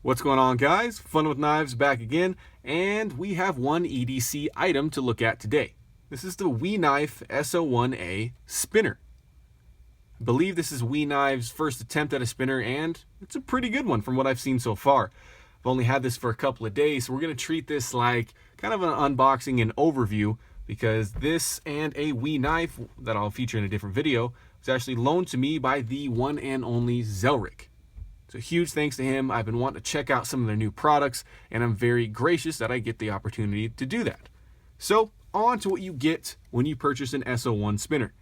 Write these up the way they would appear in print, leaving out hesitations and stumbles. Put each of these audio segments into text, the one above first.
What's going on, guys? Fun with Knives back again, and we have one EDC item to look at today. This is the WeKnife S01A spinner. I believe this is WeKnive's first attempt at a spinner, and it's a pretty good one from what I've seen so far. I've only had this for a couple of days, so we're going to treat this like kind of an unboxing and overview, because this and a WeKnife that I'll feature in a different video was actually loaned to me by the one and only Zelric. So huge thanks to him. I've been wanting to check out some of their new products, and I'm very gracious that I get the opportunity to do that. So on to what you get when you purchase an S01 spinner.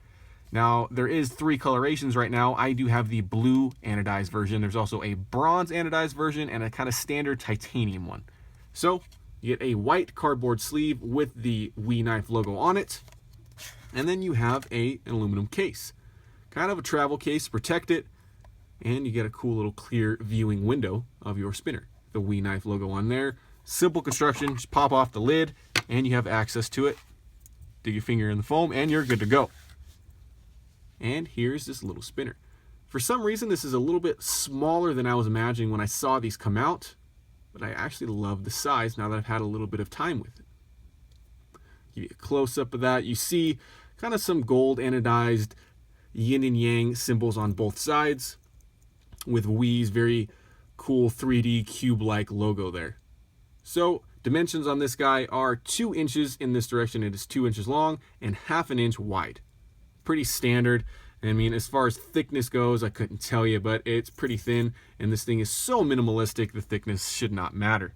Now, there is 3 colorations right now. I do have the blue anodized version. There's also a bronze anodized version and a kind of standard titanium one. So you get a white cardboard sleeve with the WeKnife logo on it, and then you have an aluminum case. Kind of a travel case to protect it. And you get a cool little clear viewing window of your spinner. The WeKnife logo on there. Simple construction, just pop off the lid and you have access to it. Dig your finger in the foam and you're good to go. And here's this little spinner. For some reason, this is a little bit smaller than I was imagining when I saw these come out, but I actually love the size now that I've had a little bit of time with it. Give you a close-up of that. You see kind of some gold anodized yin and yang symbols on both sides, with Wee's very cool 3D cube-like logo there. So dimensions on this guy are 2 inches in this direction. It is 2 inches long and 1/2 inch wide. Pretty standard. I mean, as far as thickness goes, I couldn't tell you, but it's pretty thin, and this thing is so minimalistic, the thickness should not matter.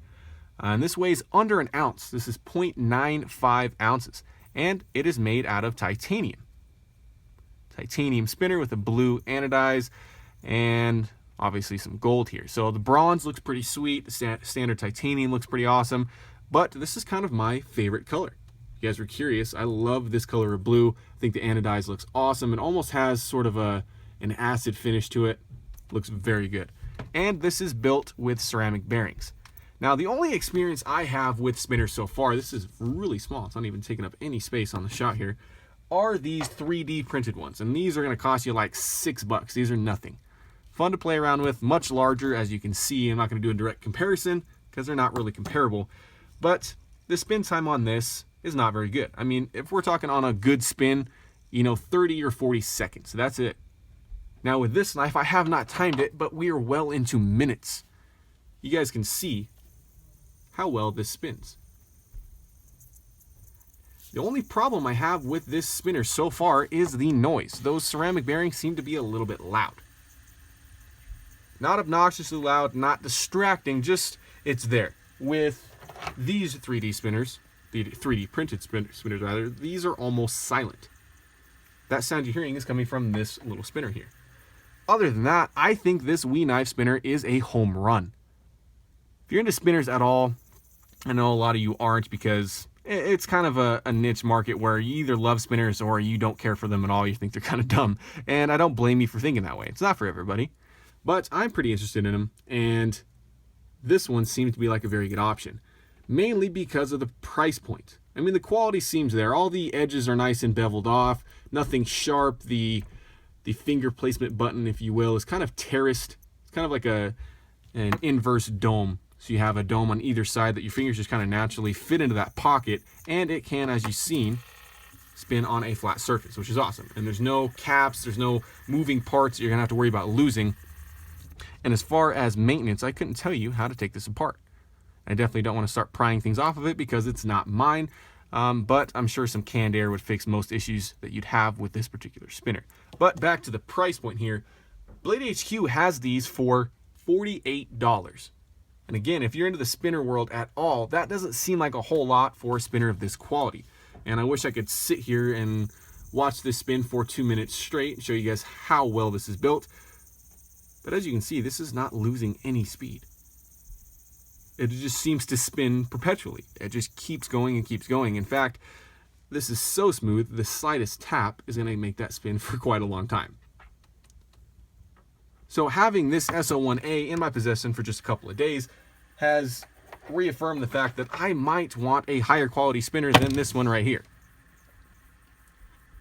And this weighs under an ounce. This is 0.95 ounces, and it is made out of titanium. Titanium spinner with a blue anodize, and obviously some gold here. So the bronze looks pretty sweet. The standard titanium looks pretty awesome. But this is kind of my favorite color. If you guys were curious, I love this color of blue. I think the anodize looks awesome. It almost has sort of an acid finish to it. Looks very good. And this is built with ceramic bearings. Now, the only experience I have with spinners so far, this is really small. It's not even taking up any space on the shot here, are these 3D printed ones. And these are going to cost you like $6. These are nothing. Fun to play around with, much larger, as you can see. I'm not going to do a direct comparison because they're not really comparable, but the spin time on this is not very good. I mean, if we're talking on a good spin, 30 or 40 seconds, that's it. Now with this knife, I have not timed it, but we are well into minutes. You guys can see how well this spins. The only problem I have with this spinner so far is the noise. Those ceramic bearings seem to be a little bit loud. Not obnoxiously loud, not distracting, just it's there. With these 3D spinners, the 3D printed spinners rather, these are almost silent. That sound you're hearing is coming from this little spinner here. Other than that, I think this WeKnife spinner is a home run. If you're into spinners at all, I know a lot of you aren't, because it's kind of a niche market where you either love spinners or you don't care for them at all. You think they're kind of dumb. And I don't blame you for thinking that way. It's not for everybody. But I'm pretty interested in them, and this one seems to be like a very good option, mainly because of the price point. I mean, the quality seems there. All the edges are nice and beveled off, nothing sharp. The finger placement button, if you will, is kind of terraced. It's kind of like an inverse dome. So you have a dome on either side that your fingers just kind of naturally fit into that pocket, and it can, as you've seen, spin on a flat surface, which is awesome. And there's no caps, there's no moving parts you're gonna have to worry about losing. And as far as maintenance, I couldn't tell you how to take this apart. I definitely don't want to start prying things off of it because it's not mine, but I'm sure some canned air would fix most issues that you'd have with this particular spinner. But back to the price point here, Blade HQ has these for $48. And again, if you're into the spinner world at all, that doesn't seem like a whole lot for a spinner of this quality. And I wish I could sit here and watch this spin for 2 minutes straight and show you guys how well this is built. But as you can see, this is not losing any speed. It just seems to spin perpetually. It just keeps going and keeps going. In fact, this is so smooth, the slightest tap is going to make that spin for quite a long time. So having this S01A in my possession for just a couple of days has reaffirmed the fact that I might want a higher quality spinner than this one right here.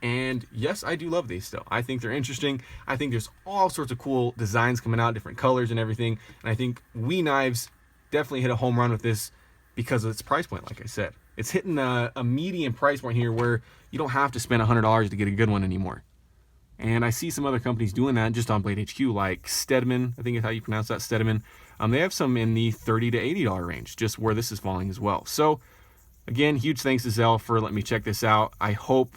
And yes, I do love these still. I think they're interesting. I think there's all sorts of cool designs coming out, different colors and everything. And I think WeKnives definitely hit a home run with this because of its price point. Like I said, it's hitting a median price point here where you don't have to spend $100 to get a good one anymore. And I see some other companies doing that just on Blade HQ, like Stedman, I think is how you pronounce that, Stedman. They have some in the $30 to $80 range, just where this is falling as well. So again, huge thanks to Zell for letting me check this out. I hope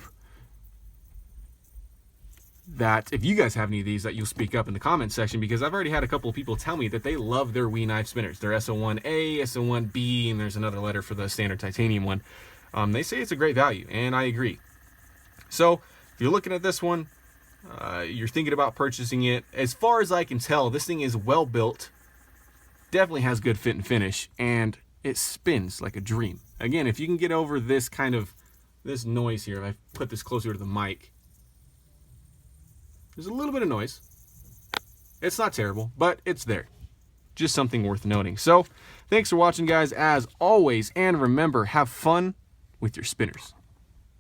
that if you guys have any of these, that you'll speak up in the comment section, because I've already had a couple of people tell me that they love their WE knife spinners. Their S01A, S01B, and there's another letter for the standard titanium one. They say it's a great value, and I agree. So if you're looking at this one, you're thinking about purchasing it, as far as I can tell, this thing is well built, definitely has good fit and finish, and it spins like a dream. Again, if you can get over this this noise here, if I put this closer to the mic, there's a little bit of noise. It's not terrible, but it's there. Just something worth noting. So thanks for watching, guys, as always, and remember, have fun with your spinners.